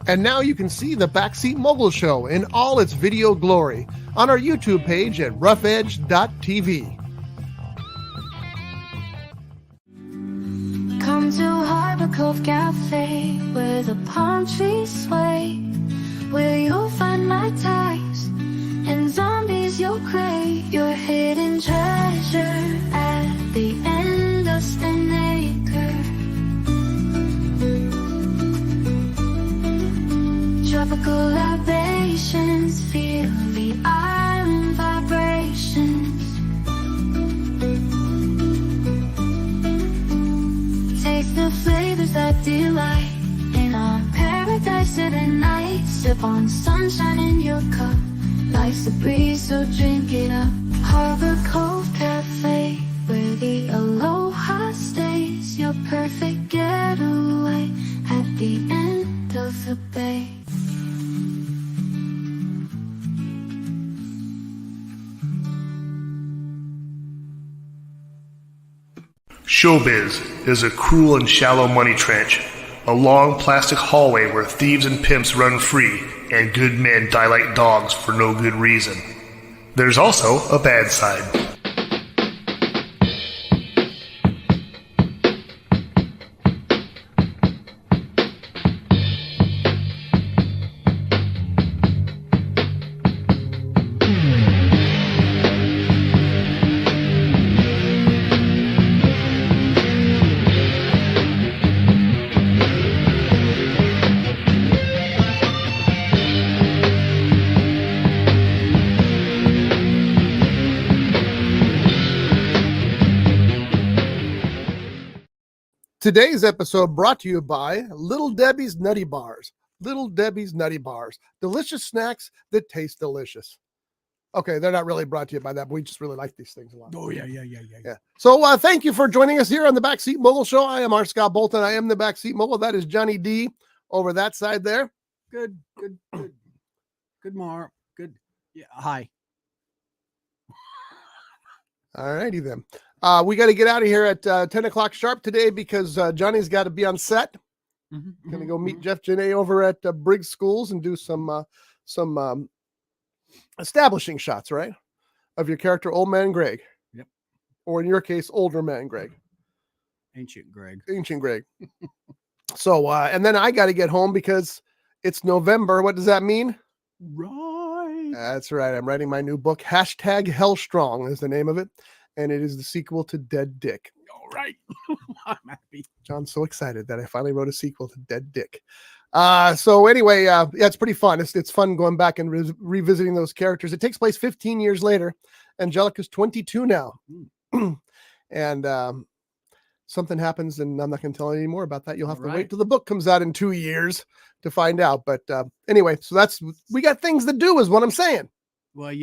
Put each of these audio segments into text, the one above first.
And now you can see the Backseat Mogul Show in all its video glory on our YouTube page at roughedge.tv. Come to Harbor Cove Cafe, where the palm trees sway, where you'll find my ties and zombies you'll crave. Your hidden treasure at the end of Snake. Tropical libations, feel the island vibrations. Taste the flavors that delight in our paradise at night. Sip on sunshine in your cup, life's a breeze, so drink it up. Harbor Cove Cafe, where the aloha stays. Your perfect getaway at the end of the bay. Showbiz is a cruel and shallow money trench, a long plastic hallway where thieves and pimps run free and good men die like dogs for no good reason. There's also a bad side. Today's episode brought to you by Little Debbie's Nutty Bars. Little Debbie's Nutty Bars. Delicious snacks that taste delicious. Okay, they're not really brought to you by that, but we just really like these things a lot. Oh, yeah. So thank you for joining us here on the Backseat Mogul Show. I am R. Scott Bolton. I am the Backseat Mogul. That is Johnny D over that side there. Good. Good morning. Good. Yeah. Hi. All righty then. We got to get out of here at 10 o'clock sharp today because Johnny's got to be on set. Going to go meet Jeff Janae over at Briggs Schools and do some establishing shots, right? Of your character, Old Man Greg. Yep. Or in your case, Older Man Greg. Ancient Greg. So, and then I got to get home because it's November. What does that mean? Right. That's right. I'm writing my new book. #Hellstrong is the name of it. And it is the sequel to Dead Dick. All right. I'm happy. John's so excited that I finally wrote a sequel to Dead Dick. So anyway, yeah, it's pretty fun. It's fun going back and revisiting those characters. It takes place 15 years later. Angelica's 22 now. And something happens, and I'm not going to tell you any more about that. You'll have to wait till the book comes out in 2 years to find out. But anyway, so we got things to do is what I'm saying. Well,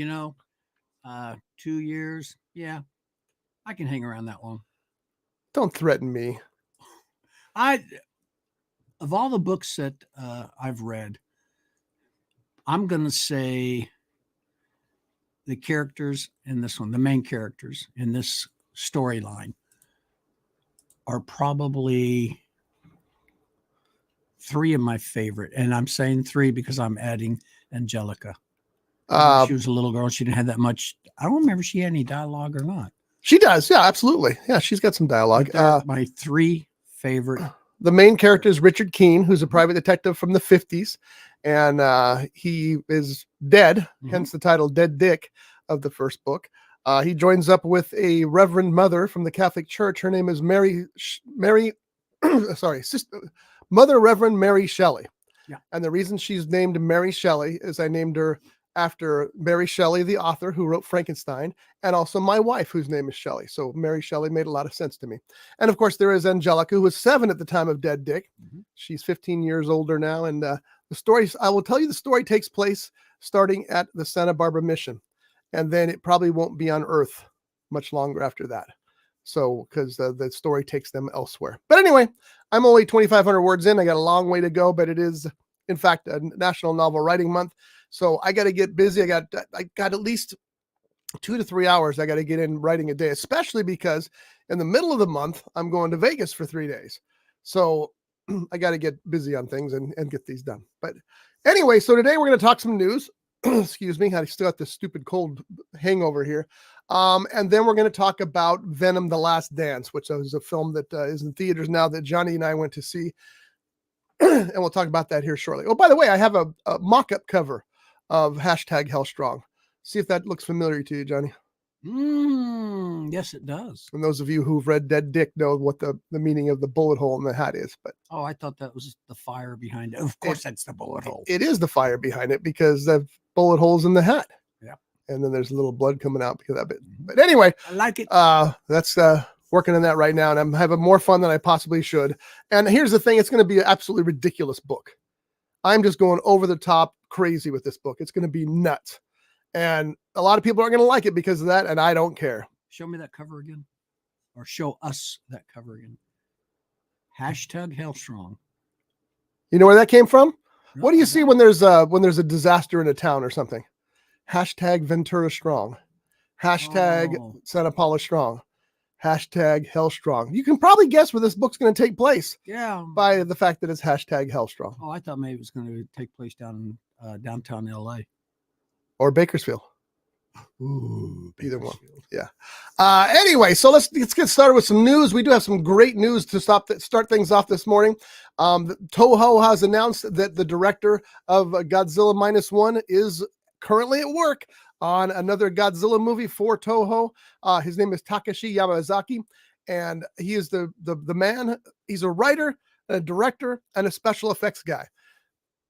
2 years. Yeah. I can hang around that long. Don't threaten me. Of all the books that I've read, I'm going to say the characters in this one, the main characters in this storyline, are probably three of my favorite. And I'm saying three because I'm adding Angelica. She was a little girl. She didn't have that much. I don't remember if she had any dialogue or not. She does. Yeah, absolutely. Yeah, she's got some dialogue. My three favorite. The main character is Richard Keene, who's a private detective from the 50s. And he is dead, hence the title Dead Dick of the first book. He joins up with a Reverend Mother from the Catholic Church. Her name is Mother Reverend Mary Shelley. Yeah. And the reason she's named Mary Shelley is I named her after Mary Shelley, the author who wrote Frankenstein, and also my wife, whose name is Shelley. So Mary Shelley made a lot of sense to me. And of course, there is Angelica, who was 7 at the time of Dead Dick. She's 15 years older now. And the story, I will tell you, the story takes place starting at the Santa Barbara Mission. And then it probably won't be on Earth much longer after that. So, because the story takes them elsewhere. But anyway, I'm only 2,500 words in. I got a long way to go, but it is, in fact, a National Novel Writing Month. So I got to get busy. I got at least 2 to 3 hours I got to get in writing a day, especially because in the middle of the month, I'm going to Vegas for 3 days. So I got to get busy on things and get these done. But anyway, so today we're going to talk some news. Excuse me, I still got this stupid cold hangover here. And then we're going to talk about Venom: The Last Dance, which is a film that is in theaters now that Johnny and I went to see. And we'll talk about that here shortly. Oh, by the way, I have a mock-up cover of #Hellstrong. See if that looks familiar to you, Johnny. Yes, it does. And those of you who've read Dead Dick know what the meaning of the bullet hole in the hat is. But oh, I thought that was the fire behind it. Of course, that's the bullet hole. It is the fire behind it because the bullet holes in the hat. Yeah. And then there's a little blood coming out because of it. But anyway, I like it. That's working on that right now, and I'm having more fun than I possibly should. And here's the thing: it's going to be an absolutely ridiculous book. I'm just going over the top crazy with this book. It's going to be nuts. And a lot of people aren't going to like it because of that, and I don't care. Show me that cover again, or show us that cover again. #Hellstrong. You know where that came from? No, What do you see when there's a disaster in a town or something? #Ventura Strong. Santa Paula Strong. #Hellstrong. You can probably guess where this book's going to take place. Yeah. By the fact that it's #Hellstrong. Oh, I thought maybe it was going to take place down in downtown LA. Or Bakersfield. Ooh, either one. Yeah. Anyway, so let's get started with some news. We do have some great news to start things off this morning. Toho has announced that the director of Godzilla -1 is currently at work on another Godzilla movie for Toho. His name is Takashi Yamazaki, and he is the man. He's a writer, a director, and a special effects guy.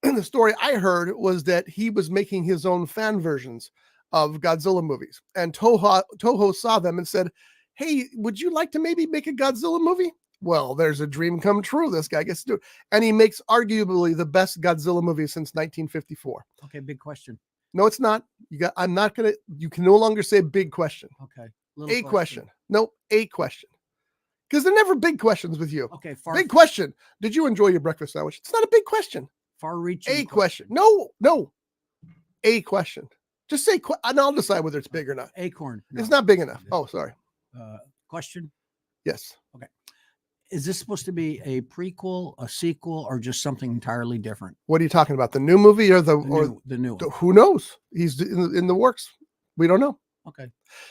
The story I heard was that he was making his own fan versions of Godzilla movies, and Toho saw them and said, "Hey, would you like to maybe make a Godzilla movie?" Well, there's a dream come true. This guy gets to do it, and he makes arguably the best Godzilla movie since 1954. Okay, big question. No, it's not. You can no longer say big question. Okay, A question. No, a question. Because they're never big questions with you. Okay, big question. Did you enjoy your breakfast sandwich? It's not a big question. Far-reaching. A question. No. A question. Just say, and I'll decide whether it's big or not. Acorn. No. It's not big enough. Oh, sorry. Question. Yes. Okay. Is this supposed to be a prequel, a sequel, or just something entirely different? What are you talking about? The new movie or the new one? Who knows? He's in the works. We don't know. Okay.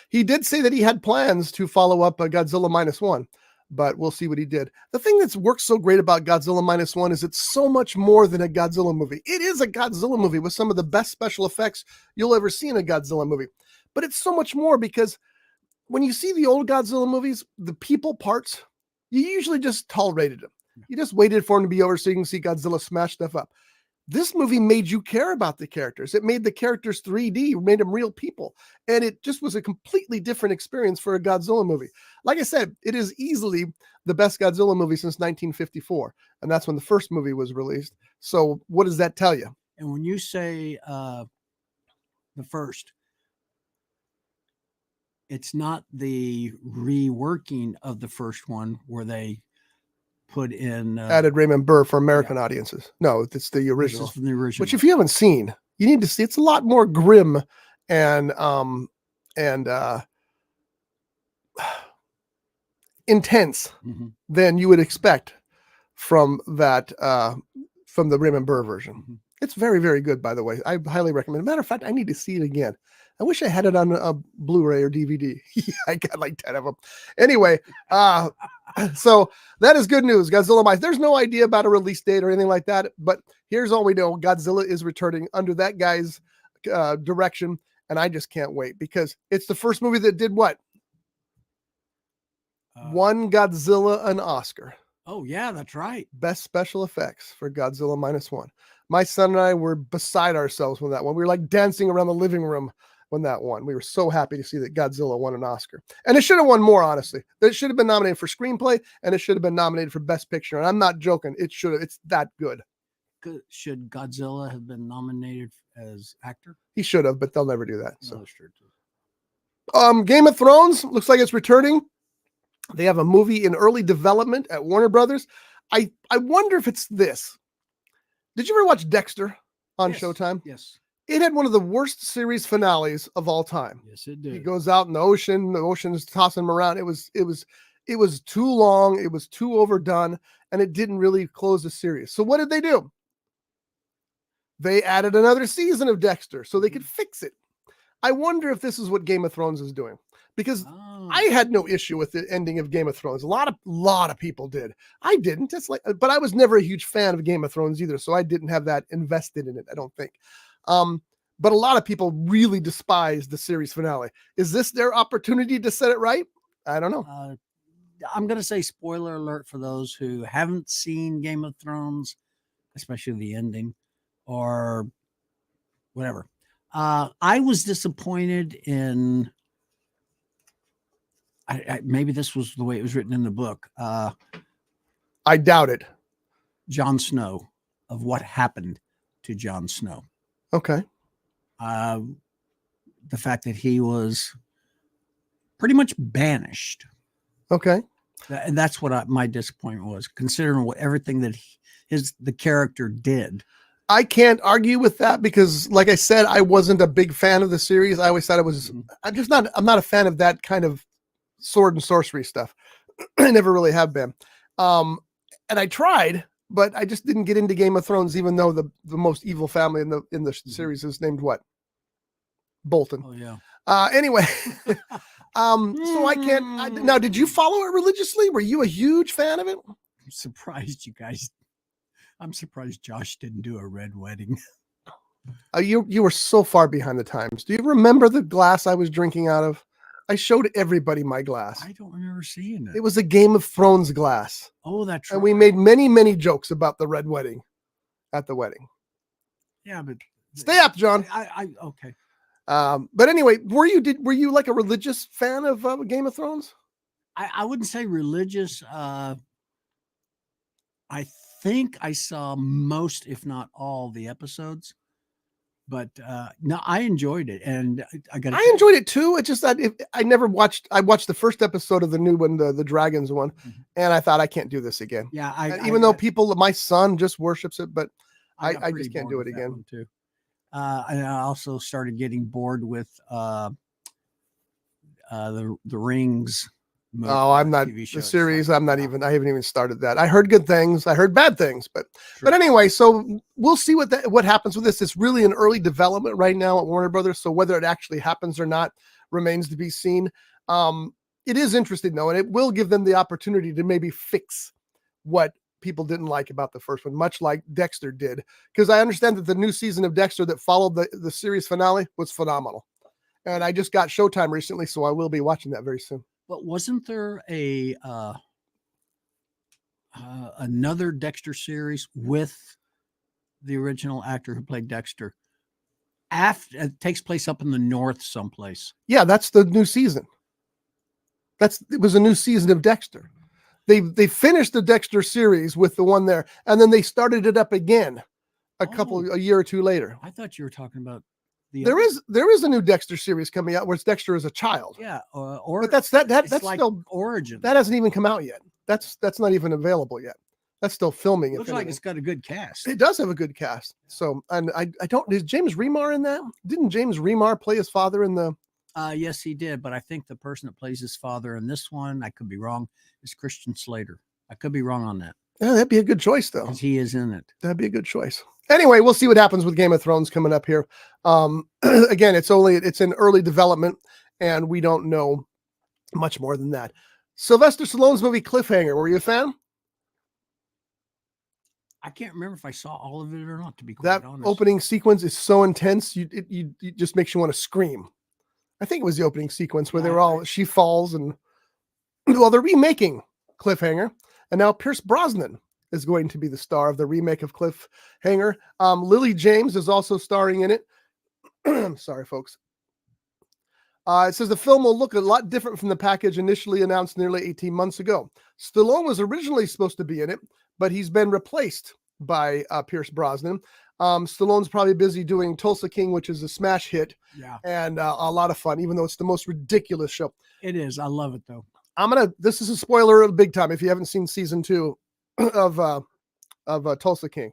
He did say that he had plans to follow up Godzilla -1, but we'll see what he did. The thing that's worked so great about Godzilla -1 is it's so much more than a Godzilla movie. It is a Godzilla movie with some of the best special effects you'll ever see in a Godzilla movie. But it's so much more because when you see the old Godzilla movies, the people parts, you usually just tolerated them. You just waited for them to be over so you can see Godzilla smash stuff up. This movie made you care about the characters. It made the characters 3D, made them real people. And it just was a completely different experience for a Godzilla movie. Like I said, it is easily the best Godzilla movie since 1954. And that's when the first movie was released. So what does that tell you? And when you say the first, it's not the reworking of the first one where they put in added Raymond Burr for American audiences. No, it's the original. This is from the original. Which if you haven't seen, you need to see. It's a lot more grim and intense than you would expect from that from the Raymond Burr version. It's very, very good, by the way. I highly recommend it. Matter of fact, I need to see it again. I wish I had it on a Blu-ray or DVD. I got like 10 of them. Anyway, so that is good news. Godzilla -1. There's no idea about a release date or anything like that, but here's all we know. Godzilla is returning under that guy's direction, and I just can't wait because it's the first movie that did what? Won Godzilla an Oscar. Oh, yeah, that's right. Best special effects for Godzilla -1. My son and I were beside ourselves when that one. We were like dancing around the living room when that won. We were so happy to see that Godzilla won an Oscar. And it should have won more, honestly. It should have been nominated for screenplay, and it should have been nominated for best picture. And I'm not joking. It should have. It's that good. Should Godzilla have been nominated as actor? He should have, but they'll never do that. So, that's true too. Game of Thrones looks like it's returning. They have a movie in early development at Warner Brothers. I wonder if it's this. Did you ever watch Dexter on Showtime? Yes. It had one of the worst series finales of all time. Yes, it did. He goes out in the ocean is tossing him around. It it was too long, it was too overdone, and it didn't really close the series. So what did they do? They added another season of Dexter so they could fix it. I wonder if this is what Game of Thrones is doing, because I had no issue with the ending of Game of Thrones. A lot of people did. I didn't. It's like, but I was never a huge fan of Game of Thrones either, so I didn't have that invested in it, I don't think. But a lot of people really despised the series finale. Is this their opportunity to set it right? I don't know. I'm going to say spoiler alert for those who haven't seen Game of Thrones, especially the ending or whatever. I was disappointed in, maybe this was the way it was written in the book. I doubt it. Jon Snow, of what happened to Jon Snow. Okay. The fact that he was pretty much banished. Okay. And that's what my disappointment was, considering everything that the character did. I can't argue with that because, like I said, I wasn't a big fan of the series. I always thought it was, I'm not a fan of that kind of sword and sorcery stuff. I never really have been. And I tried, but I just didn't get into Game of Thrones, even though the most evil family in the series is named what? Bolton. Oh yeah. Anyway, so I can't. Now, did you follow it religiously? Were you a huge fan of it? I'm surprised you guys. I'm surprised Josh didn't do a red wedding. You were so far behind the times. Do you remember the glass I was drinking out of? I showed everybody my glass. I don't remember seeing it. It was a Game of Thrones glass. Oh, that's right. And we made many jokes about the red wedding at the wedding. Yeah, but stay up, John. Okay. But anyway, were you like a religious fan of Game of Thrones? I wouldn't say religious. I think I saw most, if not all, the episodes. But no, I enjoyed it, and I enjoyed it too. It's just that I never watched. I watched the first episode of the new one, the Dragons one, and I thought I can't do this again. Yeah, even though my son just worships it, but I just can't do it again. Too. And I also started getting bored with the Rings. Oh, I'm not the series. I'm not even. I haven't even started that. I heard good things. I heard bad things, but anyway. So we'll see what happens with this. It's really an early development right now at Warner Brothers. So whether it actually happens or not remains to be seen. It is interesting though, and it will give them the opportunity to maybe fix what people didn't like about the first one, much like Dexter did. Because I understand that the new season of Dexter that followed the series finale was phenomenal, and I just got Showtime recently, so I will be watching that very soon. But wasn't there another Dexter series with the original actor who played Dexter? It takes place up in the north someplace. Yeah, that's the new season. It was a new season of Dexter. They finished the Dexter series with the one there, and then they started it up again a year or two later. I thought you were talking about there is a new Dexter series coming out where it's Dexter as a child. Yeah, but that's like still Origin. That hasn't even come out yet. That's not even available yet. That's still filming. Looks like it's got a good cast. It does have a good cast. So, and I don't. Is James Remar in that? Didn't James Remar play his father in the? Yes, he did. But I think the person that plays his father in this one, I could be wrong, is Christian Slater. I could be wrong on that. Yeah, that'd be a good choice though. Because he is in it. That'd be a good choice. Anyway, we'll see what happens with Game of Thrones coming up here. Again, it's in early development, and we don't know much more than that. Sylvester Stallone's movie Cliffhanger. Were you a fan? I can't remember if I saw all of it or not, to be quite honest. That opening sequence is so intense, it just makes you want to scream. I think it was the opening sequence where she falls, and well, they're remaking Cliffhanger, and now Pierce Brosnan is going to be the star of the remake of Cliffhanger. Lily James is also starring in it. Sorry, folks. It says the film will look a lot different from the package initially announced nearly 18 months ago. Stallone was originally supposed to be in it, but he's been replaced by Pierce Brosnan. Stallone's probably busy doing Tulsa King, which is a smash hit, and a lot of fun, even though it's the most ridiculous show. It is. I love it though. This is a spoiler big time if you haven't seen season 2 of Tulsa King.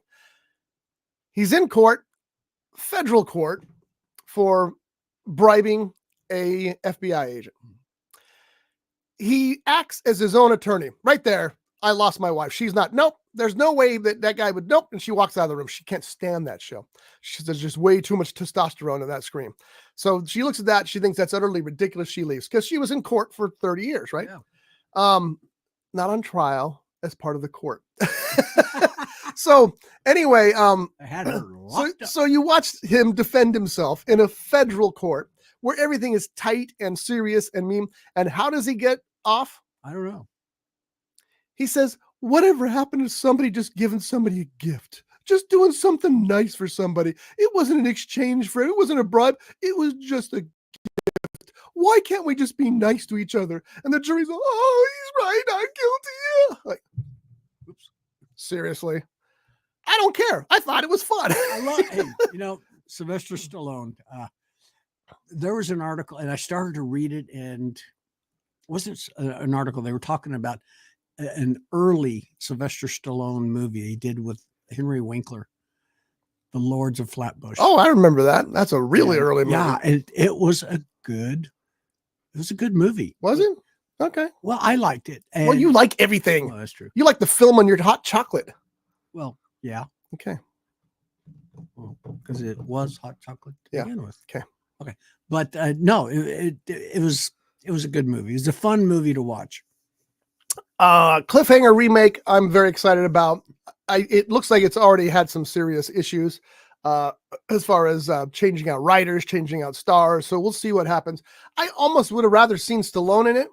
He's in court, federal court, for bribing a FBI agent. he acts as his own attorney. Right there, I lost my wife. She's not. Nope. There's no way that guy would. Nope. And she walks out of the room. She can't stand that show. There's just way too much testosterone in that screen. So she looks at that. She thinks that's utterly ridiculous. She leaves because she was in court for 30 years, right? Yeah. Not on trial as part of the court. So anyway, I had her locked up. so you watched him defend himself in a federal court where everything is tight and serious and mean. And how does he get off? I don't know. He says, whatever happened to somebody just giving somebody a gift? Just doing something nice for somebody. It wasn't an exchange for it. It wasn't a bribe. It was just a gift. Why can't we just be nice to each other? And the jury's like, oh, he's right. I'm guilty. Like, oops. Seriously. I don't care. I thought it was fun. I love, hey, Sylvester Stallone. There was an article, and I started to read it, and wasn't an article. They were talking about an early Sylvester Stallone movie he did with Henry Winkler, The Lords of Flatbush. Oh, I remember that. That's a really early movie. Yeah, it was a good movie. Was it? Okay. Well, I liked it. Well, you like everything. Well, that's true. You like the film on your hot chocolate. Well, yeah. Okay. Because it was hot chocolate to begin with. Okay. But no, it was a good movie. It was a fun movie to watch. Cliffhanger remake, I'm very excited about. It looks like it's already had some serious issues as far as changing out writers, changing out stars. So we'll see what happens. I almost would have rather seen Stallone in it,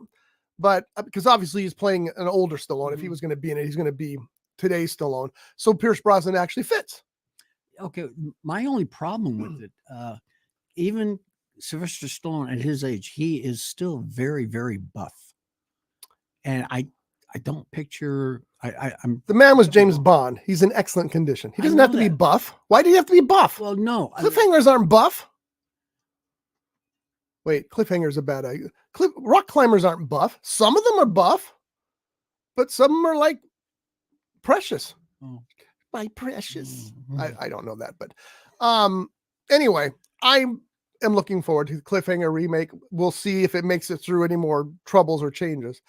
but because obviously he's playing an older Stallone. If he was going to be in it, he's going to be today's Stallone. So Pierce Brosnan actually fits. Okay. My only problem with it, even Sylvester Stallone at his age, he is still very, very buff. And I don't picture, I'm the man was James Bond. He's in excellent condition. He doesn't have to be buff. Why do you have to be buff? Well, no. Cliffhangers aren't buff. Wait, cliffhangers are bad idea. Rock climbers aren't buff. Some of them are buff, but some of them are like precious. Oh. My precious. Mm-hmm. I don't know that, but anyway, I am looking forward to the Cliffhanger remake. We'll see if it makes it through any more troubles or changes.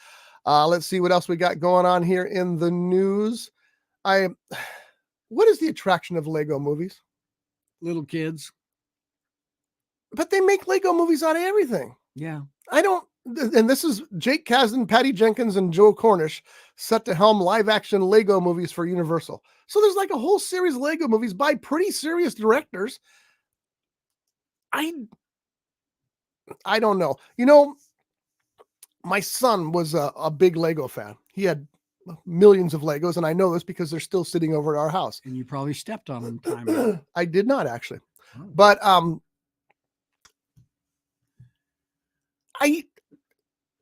Let's see what else we got going on here in the news. What is the attraction of Lego movies? Little kids. But they make Lego movies out of everything. Yeah. And this is Jake Kasdan, Patty Jenkins, and Joe Cornish set to helm live action Lego movies for Universal. So there's like a whole series of Lego movies by pretty serious directors. I don't know. My son was a big Lego fan. He had millions of Legos, and I know this because they're still sitting over at our house. And you probably stepped on them time. I did not actually. Oh. But I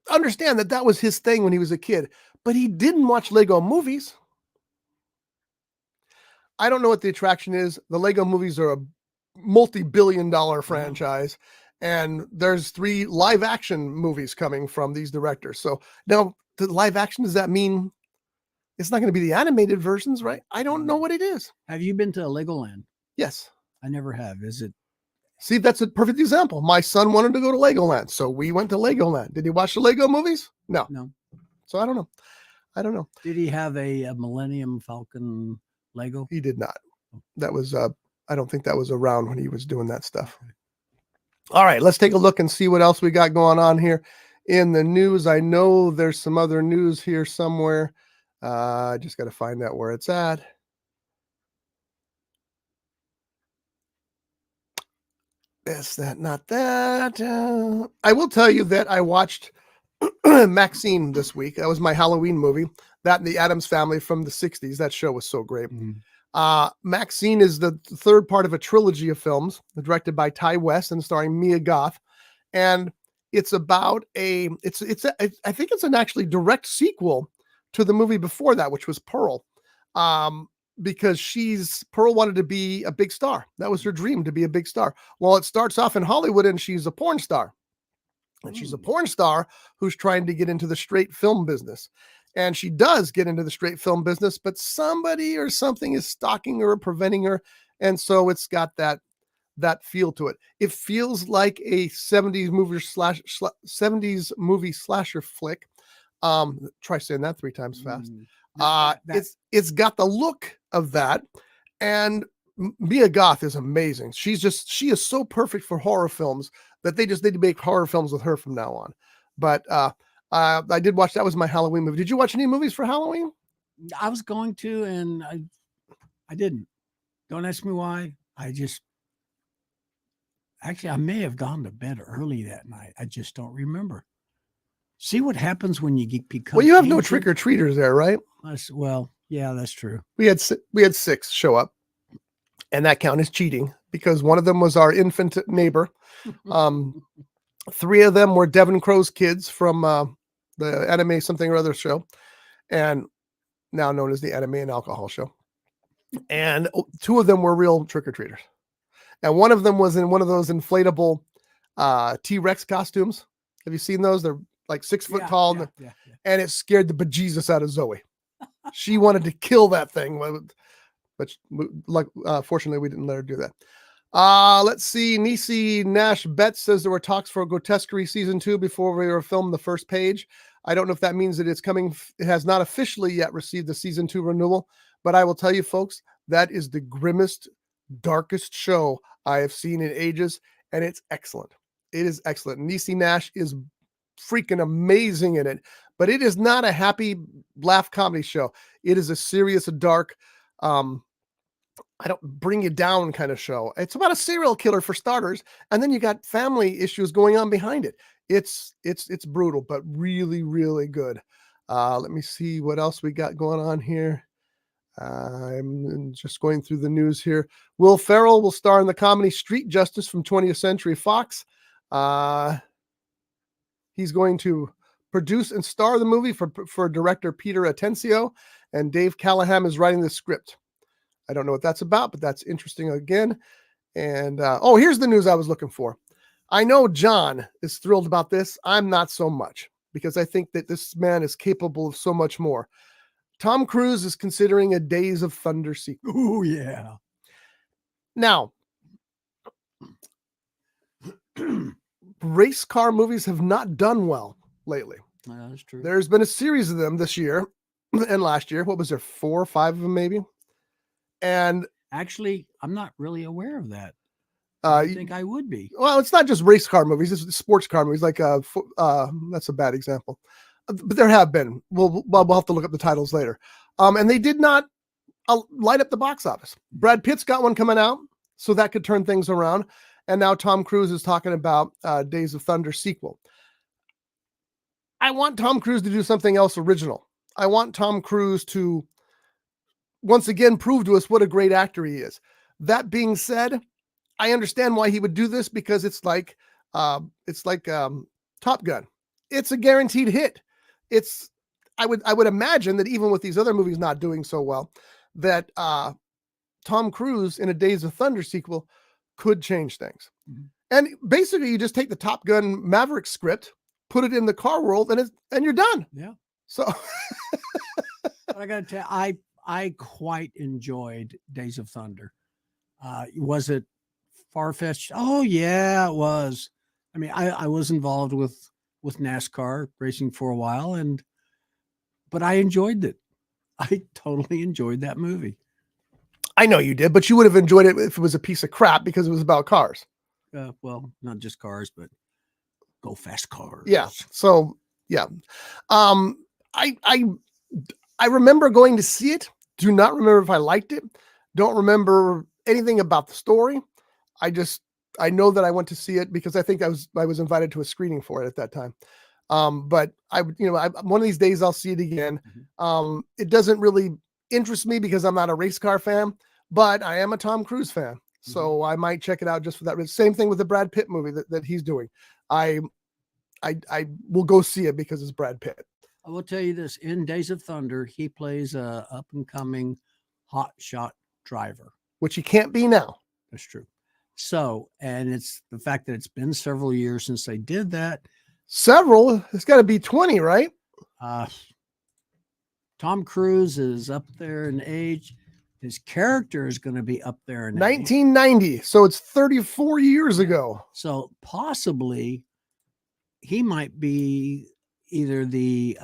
understand that was his thing when he was a kid, but he didn't watch Lego movies. I don't know what the attraction is. The Lego movies are a multi-billion-dollar franchise, and there's 3 live action movies coming from these directors. So now the live action, does that mean it's not going to be the animated versions, right? I don't know what it is. Have you been to Legoland? Yes. I never have. Is it? See, that's a perfect example. My son wanted to go to Legoland, so we went to Legoland. Did he watch the Lego movies? No. So I don't know. Did he have a Millennium Falcon Lego? He did not. That was, I don't think that was around when he was doing that stuff. Okay. All right, let's take a look and see what else we got going on here in the news. I know there's some other news here somewhere. I just got to find out where it's at. Is that not that? I will tell you that I watched Maxine this week. That was my Halloween movie. That and the Addams Family from the 60s. That show was so great. Mm-hmm. Maxine is the third part of a trilogy of films directed by Ty West and starring Mia Goth. And it's about I think it's an actually direct sequel to the movie before that, which was Pearl. Because Pearl wanted to be a big star. That was her dream, to be a big star. Well, it starts off in Hollywood and she's a porn star. And she's a porn star who's trying to get into the straight film business. And she does get into the straight film business, but somebody or something is stalking her or preventing her. And so it's got that feel to it. It feels like a 70s movie slasher flick. Try saying that 3 times fast. That- It's got the look of that, and Mia Goth is amazing. She is so perfect for horror films that they just need to make horror films with her from now on. But I did watch, that was my Halloween movie. Did you watch any movies for Halloween? I was going to, and I didn't. Don't ask me why. Actually, I may have gone to bed early that night. I just don't remember. See what happens when you become. Well, you have no ancient? trick or treaters there, right? Well, yeah, that's true. We had 6 show up, and that count as cheating because one of them was our infant neighbor. 3 of them were Devin Crow's kids from the anime something or other show, and now known as the Anime and Alcohol Show. And 2 of them were real trick or treaters, and one of them was in one of those inflatable T-Rex costumes. Have you seen those? They're like 6 foot tall, and it scared the bejesus out of Zoe. She wanted to kill that thing, but fortunately we didn't let her do that. Let's see. Niecy Nash Betts says there were talks for Grotesquerie season 2 before we were filmed the first page. I don't know if that means that it's coming. It has not officially yet received the season 2 renewal, but I will tell you folks, that is the grimmest, darkest show I have seen in ages, and it's excellent. It is excellent. Niecy Nash is freaking amazing in it, but it is not a happy laugh comedy show. It is a serious, dark, I don't bring you down kind of show. It's about a serial killer for starters, and then you got family issues going on behind it. It's brutal, but really, really good. Let me see what else we got going on here. I'm just going through the news here. Will Ferrell will star in the comedy Street Justice from 20th Century Fox. He's going to produce and star the movie for director Peter Atencio, and Dave Callahan is writing the script. I don't know what that's about, but that's interesting again. And here's the news I was looking for. I know John is thrilled about this. I'm not so much, because I think that this man is capable of so much more. Tom Cruise is considering a Days of Thunder sequel. Oh, yeah. Now, race car movies have not done well lately. That's true. There's been a series of them this year and last year. What was there, 4 or 5 of them maybe? And actually, I'm not really aware of that. I think I would be. Well, it's not just race car movies; it's sports car movies. Like that's a bad example, but there have been. We'll have to look up the titles later. And they did not light up the box office. Brad Pitt's got one coming out, so that could turn things around. And now Tom Cruise is talking about Days of Thunder sequel. I want Tom Cruise to do something else original. I want Tom Cruise to once again prove to us what a great actor he is. That being said, I understand why he would do this, because it's like Top Gun. It's a guaranteed hit. I would imagine that even with these other movies not doing so well, that Tom Cruise in a Days of Thunder sequel could change things. Mm-hmm. And basically, you just take the Top Gun Maverick script, put it in the car world, and you're done. Yeah. So I got to tell you, I quite enjoyed Days of Thunder. Was it far-fetched? Oh yeah, it was. I mean, I was involved with NASCAR racing for a while, but I enjoyed it. I totally enjoyed that movie. I know you did, but you would have enjoyed it if it was a piece of crap, because it was about cars. Well, not just cars, but go fast cars. Yeah. So yeah. I remember going to see it. Do not remember if I liked it. Don't remember anything about the story. I know that I went to see it because I think I was invited to a screening for it at that time. But one of these days I'll see it again. Mm-hmm. It doesn't really interest me because I'm not a race car fan, but I am a Tom Cruise fan. Mm-hmm. So I might check it out just for that. Same thing with the Brad Pitt movie that he's doing. I will go see it because it's Brad Pitt. I will tell you this: in Days of Thunder, he plays a up and coming hot shot driver, which he can't be now. That's true. So, and it's the fact that it's been several years since they did that. Several? It's got to be 20, right? Tom Cruise is up there in age. His character is going to be up there in 1990. Age. So it's 34 years ago. So possibly he might be either the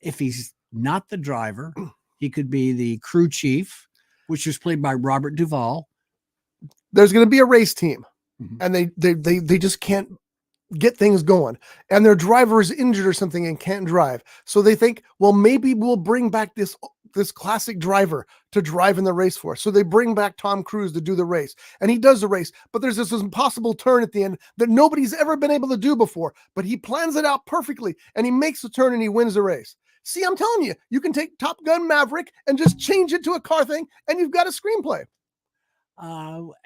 if he's not the driver, he could be the crew chief, which was played by Robert Duvall. There's going to be a race team, Mhm. and they just can't get things going, and their driver is injured or something and can't drive. So they think, well, maybe we'll bring back this classic driver to drive in the race for us. So they bring back Tom Cruise to do the race, and he does the race, but there's this impossible turn at the end that nobody's ever been able to do before, but he plans it out perfectly, and he makes the turn and he wins the race. See, I'm telling you, you can take Top Gun Maverick and just change it to a car thing, and you've got a screenplay.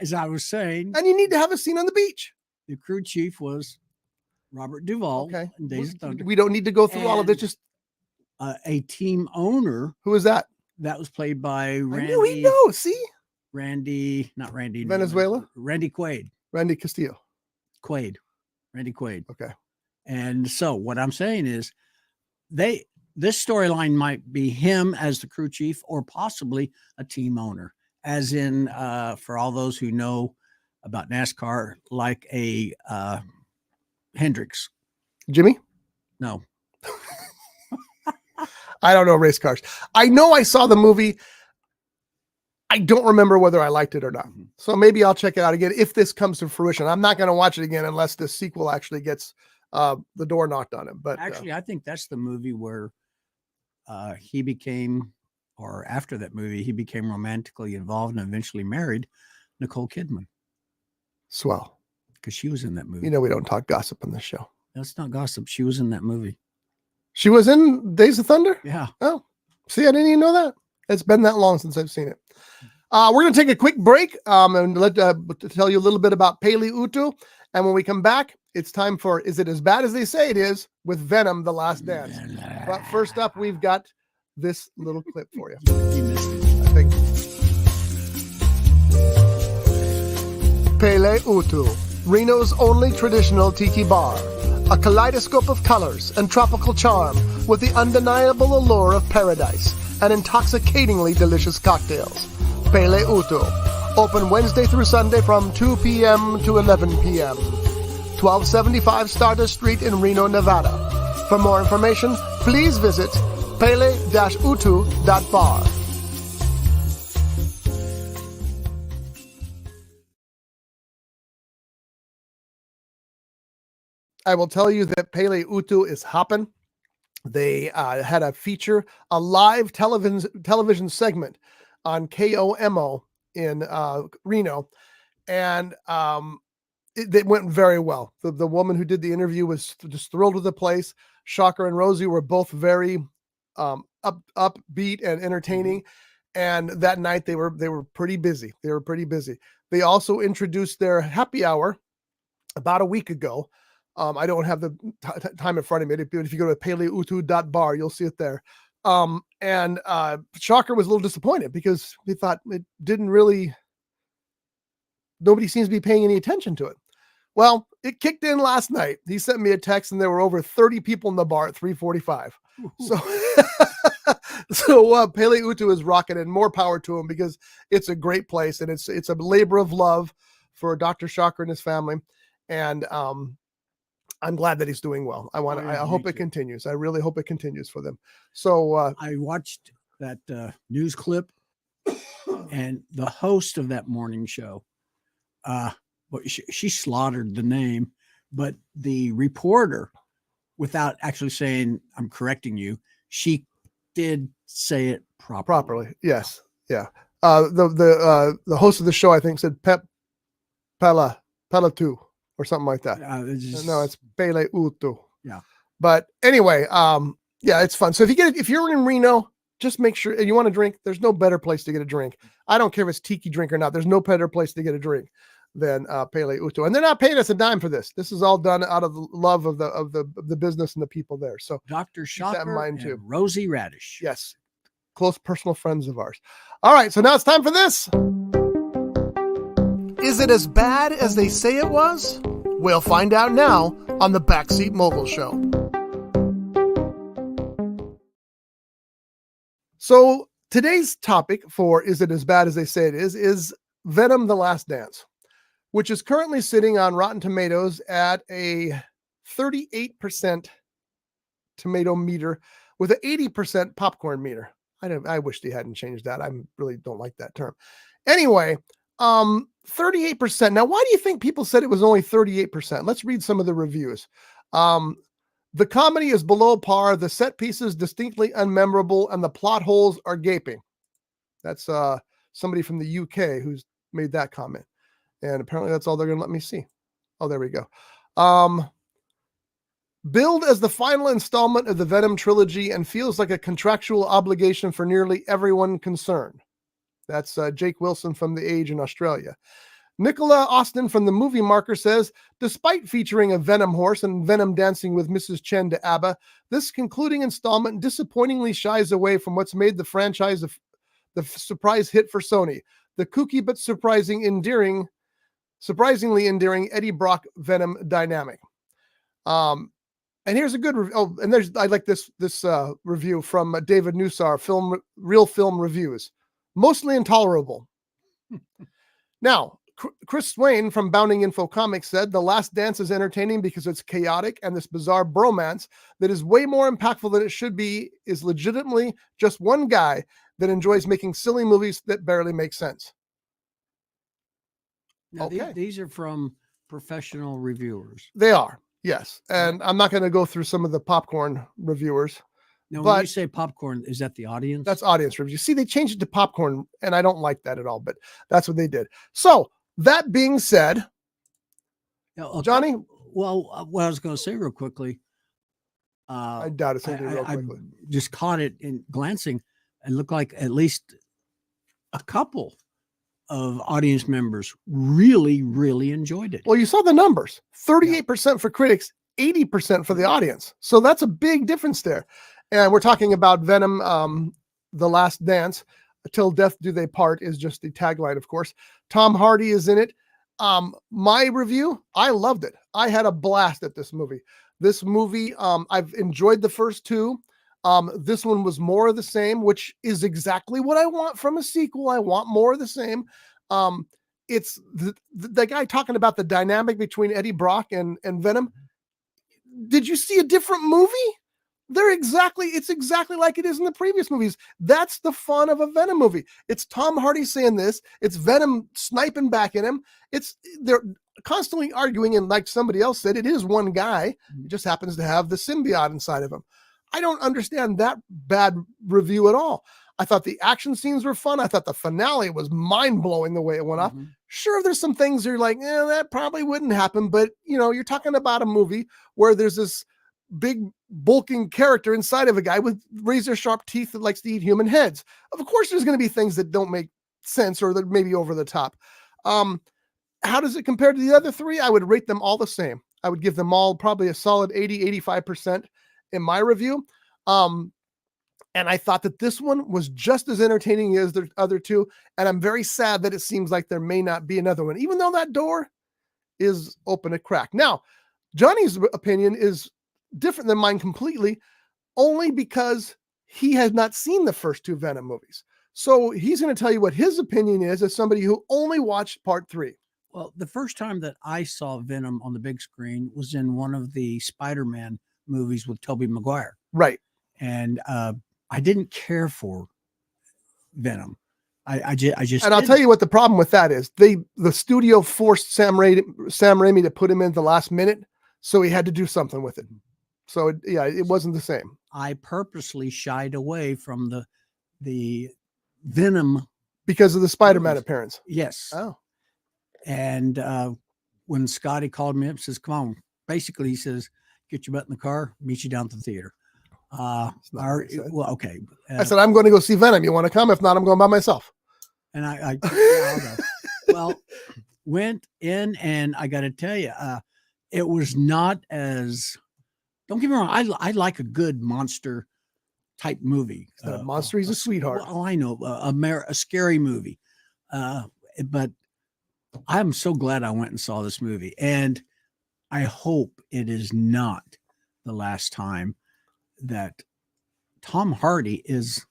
As I was saying, And you need to have a scene on the beach. the crew chief was Robert Duvall. Okay. In Days of Thunder. We don't need to go through all of it. And Just a team owner who is that? that was played by I knew he'd know. See? not Randy. Venezuela? Randy Quaid. Randy Castillo. Randy Quaid. Okay. And so what I'm saying is this storyline might be him as the crew chief or possibly a team owner, as in for all those who know about NASCAR, like a Hendricks. Jimmy? No. I don't know race cars. I know I saw the movie. I don't remember whether I liked it or not. Mhm. So maybe I'll check it out again if this comes to fruition. I'm not going to watch it again unless this sequel actually gets the door knocked on him. But Actually, I think that's the movie where he became, or after that movie, he became romantically involved and eventually married Nicole Kidman swell. because she was in that movie. You know, we don't talk gossip on this show. That's not gossip. She was in that movie. She was in Days of Thunder? Yeah. Oh, see, I didn't even know that. It's been that long since I've seen it. We're going to take a quick break and to tell you a little bit about Pele Utu. And when we come back, it's time for Is It As Bad As They Say It Is with Venom, The Last Dance. But first up, we've got this little clip for you. You missed it. I think. Pele Utu, Reno's only traditional tiki bar. A kaleidoscope of colors and tropical charm with the undeniable allure of paradise and intoxicatingly delicious cocktails. Pele Utu, open Wednesday through Sunday from 2 p.m. to 11 p.m. 1275 Stardust Street in Reno, Nevada. For more information, please visit pele-utu.bar. I will tell you that Pele Utu is hopping. They had a feature, a live television segment on KOMO in Reno, and it went very well. The woman who did the interview was just thrilled with the place. Shocker and Rosie were both very upbeat and entertaining. And that night they were pretty busy. They also introduced their happy hour about a week ago. I don't have the time in front of me, but if you go to pele-utu.bar, you'll see it there. And Shocker was a little disappointed because he thought it didn't really, nobody seems to be paying any attention to it. Well, it kicked in last night. He sent me a text and there were over 30 people in the bar at 3:45. So Pele Utu is rocking, and more power to him because it's a great place and it's a labor of love for Dr. Shocker and his family. And I'm glad that he's doing well. I hope it continues. I really hope it continues for them. So I watched that news clip, and the host of that morning show, she slaughtered the name, but the reporter, without actually saying, "I'm correcting you," she did say it properly. Yes. Yeah. The host of the show, I think, said Pela 2 or something like that. No, it's Pele Utu. Yeah. But anyway, yeah, it's fun. So if you're in Reno, just make sure, and you want to drink, there's no better place to get a drink. I don't care if it's tiki drink or not. There's no better place to get a drink than Pele Utu. And they're not paying us a dime for this. This is all done out of the love of the business and the people there. So Dr. Shocker that in mind and too. Rosie Radish. Yes. Close personal friends of ours. All right. So now it's time for this. Is it as bad as they say it was? We'll find out now on the Backseat Mogul Show. So today's topic for Is It As Bad As They Say It Is Venom, The Last Dance, which is currently sitting on Rotten Tomatoes at a 38% tomato meter with an 80% popcorn meter. I wish they hadn't changed that. I really don't like that term. Anyway, 38%. Now, why do you think people said it was only 38%? Let's read some of the reviews. The comedy is below par, the set pieces distinctly unmemorable, and the plot holes are gaping. That's somebody from the UK who's made that comment. And apparently that's all they're going to let me see. Oh, there we go. Billed as the final installment of the Venom trilogy and feels like a contractual obligation for nearly everyone concerned. That's Jake Wilson from The Age in Australia. Nicola Austin from the Movie Marker says, despite featuring a Venom horse and Venom dancing with Mrs. Chen to ABBA, this concluding installment disappointingly shies away from what's made the franchise the surprise hit for Sony. The kooky but surprisingly endearing Eddie Brock Venom dynamic. And here's a good review. Oh, and I like this review from David Nusar, Real Film Reviews. Mostly intolerable. Now, Chris Swain from Bounding Info Comics said, The Last Dance is entertaining because it's chaotic, and this bizarre bromance that is way more impactful than it should be is legitimately just one guy that enjoys making silly movies that barely make sense. Now, okay. These are from professional reviewers. They are, yes. And I'm not going to go through some of the popcorn reviewers. Now, but when you say popcorn, is that the audience? That's audience review. See, they changed it to popcorn, and I don't like that at all, but that's what they did. So, that being said, Johnny? Well, what I was going to say real quickly. I doubt it's something real quickly. I just caught it in glancing and looked like at least a couple of audience members really, really enjoyed it. Well, you saw the numbers, 38% for critics, 80% for the audience. So that's a big difference there. And we're talking about Venom, The Last Dance. Till death do they part is just the tagline, of course. Tom Hardy is in it. My review, I loved it. I had a blast at this movie. This movie, I've enjoyed the first two. This one was more of the same, which is exactly what I want from a sequel. I want more of the same. It's the guy talking about the dynamic between Eddie Brock and Venom. Did you see a different movie? It's exactly like it is in the previous movies. That's the fun of a Venom movie. It's Tom Hardy saying this. It's Venom sniping back at him. They're constantly arguing, and like somebody else said, it is one guy. It just happens to have the symbiote inside of him. I don't understand that bad review at all. I thought the action scenes were fun. I thought the finale was mind-blowing the way it went off. Sure, there's some things you're like, that probably wouldn't happen, but you're talking about a movie where there's this big bulking character inside of a guy with razor sharp teeth that likes to eat human heads. Of course, there's going to be things that don't make sense or that maybe over the top. How does it compare to the other three? I would rate them all the same. I would give them all probably a solid 80-85% in my review. And I thought that this one was just as entertaining as the other two. And I'm very sad that it seems like there may not be another one, even though that door is open a crack. Now, Johnny's opinion is different than mine completely, only because he has not seen the first two Venom movies. So he's going to tell you what his opinion is as somebody who only watched part 3. Well, the first time that I saw Venom on the big screen was in one of the Spider-Man movies with Tobey Maguire. Right. And I didn't care for Venom. I just and I'll tell you what the problem with that is. The studio forced Sam Raimi to put him in the last minute, so he had to do something with it. So it wasn't the same. I purposely shied away from the Venom because of the Spider-Man appearance. Yes. Oh. And when Scotty called me up, says, "Come on," basically he says, "Get your butt in the car, meet you down at the theater." Well, okay. I said, "I'm going to go see Venom. You want to come? If not, I'm going by myself." And I well, went in, and I got to tell you, it was not as. Don't get me wrong. I like a good monster type movie. He's not a monster. He's a sweetheart. Well, I know a scary movie, but I'm so glad I went and saw this movie, and I hope it is not the last time that Tom Hardy is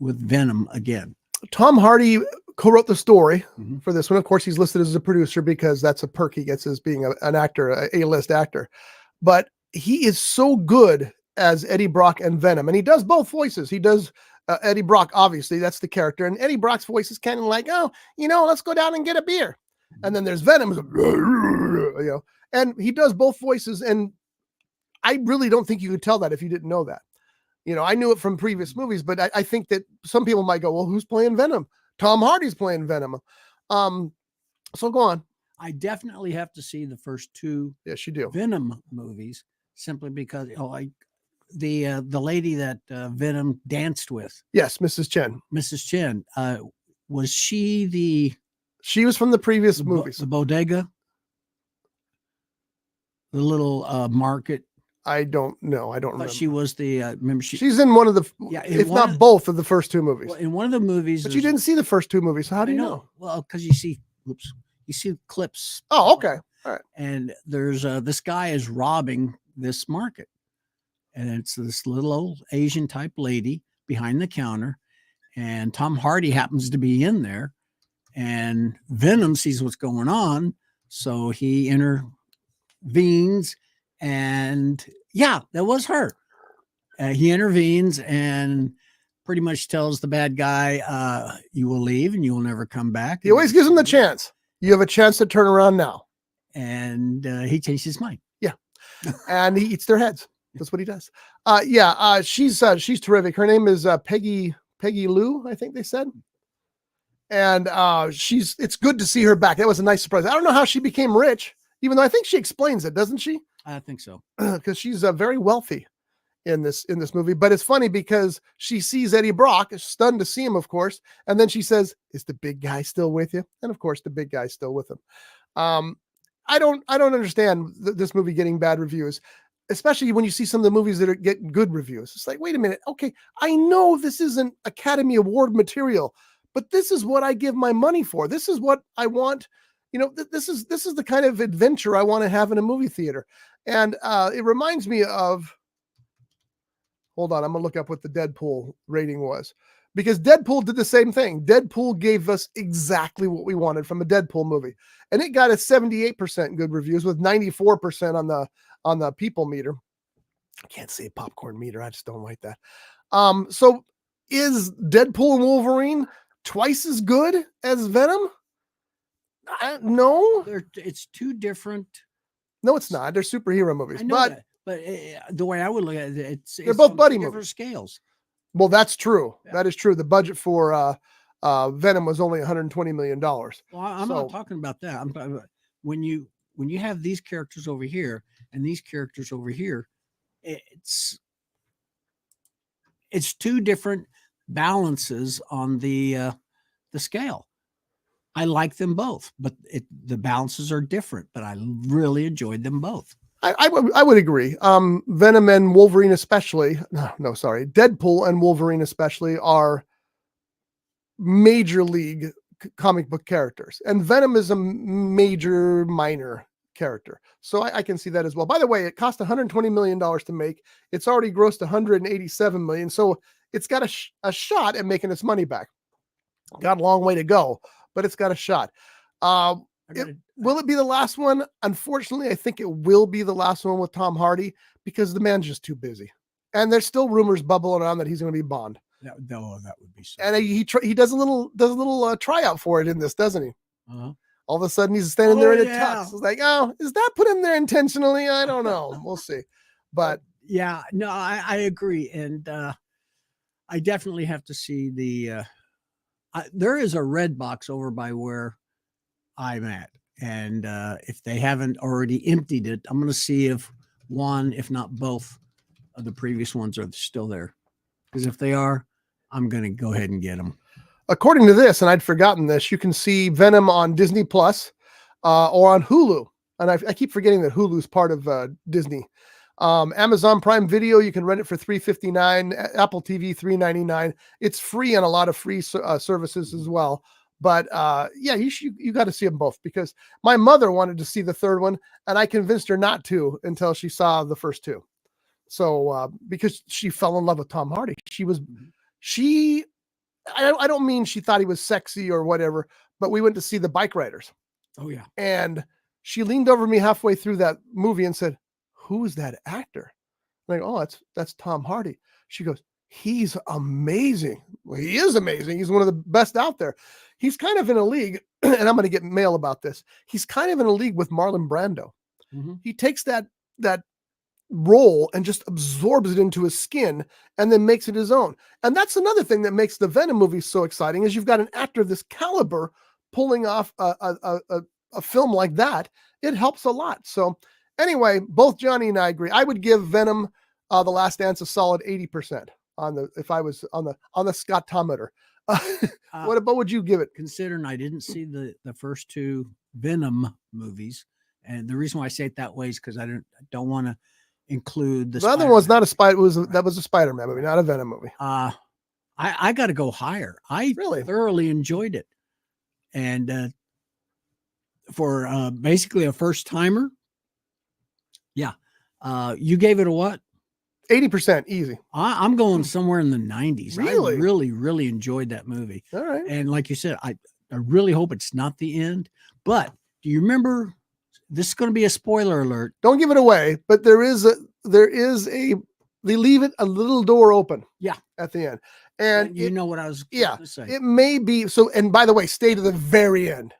with Venom again. Tom Hardy co-wrote the story for this one. Of course, he's listed as a producer because that's a perk he gets as being an actor, an A-list actor. But he is so good as Eddie Brock and Venom, and he does both voices. He does Eddie Brock, obviously, that's the character, and Eddie Brock's voice is kind of like, oh, let's go down and get a beer. And then there's Venom, and he does both voices, and I really don't think you could tell that if you didn't know that. I knew it from previous movies, but I think that some people might go, well, who's playing Venom? Tom Hardy's playing Venom. So go on. I definitely have to see the first two Yes, you do. Venom movies, simply because the lady that Venom danced with. Yes, Mrs. Chen. Mrs. Chen. Was she She was from the previous movies. The bodega? The little market? I don't know. I don't remember. She was the remember she's in one of the if not both of the first two movies. Well, in one of the movies. But you didn't see the first two movies. So how do you know? Well, because you see clips. Oh, okay. All right. And there's this guy is robbing this market. And it's this little old Asian type lady behind the counter. And Tom Hardy happens to be in there. And Venom sees what's going on. So he intervenes. And yeah, that was her. He intervenes and pretty much tells the bad guy, you will leave and you will never come back. He always gives him the chance. You have a chance to turn around now. And he changed his mind. Yeah. And he eats their heads. That's what he does. She's terrific. Her name is Peggy Lou, I think they said. And it's good to see her back. That was a nice surprise. I don't know how she became rich, even though I think she explains it, doesn't she? I think so. Because she's very wealthy in this movie. But it's funny because she sees Eddie Brock, stunned to see him, of course, and then she says, "Is the big guy still with you?" And of course, the big guy's still with him. I don't understand this movie getting bad reviews, especially when you see some of the movies that get good reviews. It's like, wait a minute, okay, I know this isn't Academy Award material, but this is what I give my money for. This is what I want. This is the kind of adventure I want to have in a movie theater. And it reminds me of, hold on, I'm going to look up what the Deadpool rating was, because Deadpool did the same thing. Deadpool gave us exactly what we wanted from a Deadpool movie. And it got a 78% good reviews with 94% on the people meter. I can't say popcorn meter. I just don't like that. So is Deadpool and Wolverine twice as good as Venom? No. It's two different. No, it's not. They're superhero movies. But the way I would look at it, they're both buddy different movies. Scales. Well, that's true. Yeah. That is true. The budget for Venom was only $120 million. Well, I'm not talking about that. I'm talking about when you have these characters over here and these characters over here, it's two different balances on the scale. I like them both, but the balances are different, but I really enjoyed them both. I would agree. Venom and Wolverine especially, Deadpool and Wolverine especially are major league comic book characters. And Venom is a major minor character. So I can see that as well. By the way, it cost $120 million to make. It's already grossed $187 million. So it's got a shot at making its money back. Got a long way to go, but it's got a shot. Will it be the last one? Unfortunately, I think it will be the last one with Tom Hardy because the man's just too busy. And there's still rumors bubbling around that he's going to be Bond. That would be so. And he does a little tryout for it in this, doesn't he? Uh-huh. All of a sudden he's standing there in a tux. It's like, oh, is that put in there intentionally? I don't know. We'll see. But yeah, no, I agree. And I definitely have to see there is a red box over by where I'm at. And if they haven't already emptied it, I'm going to see if one, if not both of the previous ones are still there. Because if they are, I'm going to go ahead and get them. According to this, and I'd forgotten this, you can see Venom on Disney Plus or on Hulu. And I keep forgetting that Hulu's part of Disney. Amazon Prime Video, you can rent it for $3.59. Apple TV, $3.99. It's free on a lot of free services as well. But yeah, you got to see them both, because my mother wanted to see the third one, and I convinced her not to until she saw the first two. So because she fell in love with Tom Hardy, I don't mean she thought he was sexy or whatever, but we went to see The Bike Riders. Oh yeah. And she leaned over me halfway through that movie and said, "Who is that actor?" Like, oh, that's Tom Hardy. She goes, he's amazing. Well, he is amazing. He's one of the best out there. He's kind of in a league, and I'm going to get mail about this. He's kind of in a league with Marlon Brando. He takes that role and just absorbs it into his skin and then makes it his own. And that's another thing that makes the Venom movies so exciting, is you've got an actor of this caliber pulling off a film like that. It helps a lot. So anyway, both Johnny and I agree. I would give Venom The Last Dance a solid 80% if I was on the Scottometer. What would you give it? Considering I didn't see the first two Venom movies, and the reason why I say it that way is because I don't want to include the other one's not a that was a Spider-Man movie, not a Venom movie. I got to go higher. I really thoroughly enjoyed it, and for basically a first timer, yeah. You gave it a what? 80% easy. I'm going somewhere in the 90s. Really? I really enjoyed that movie. All right. And like you said, I really hope it's not the end. But do you remember? This is going to be a spoiler alert. Don't give it away, but they leave it a little door open. Yeah. At the end. And you know what I was going to say. It may be so. And by the way, stay to the very end.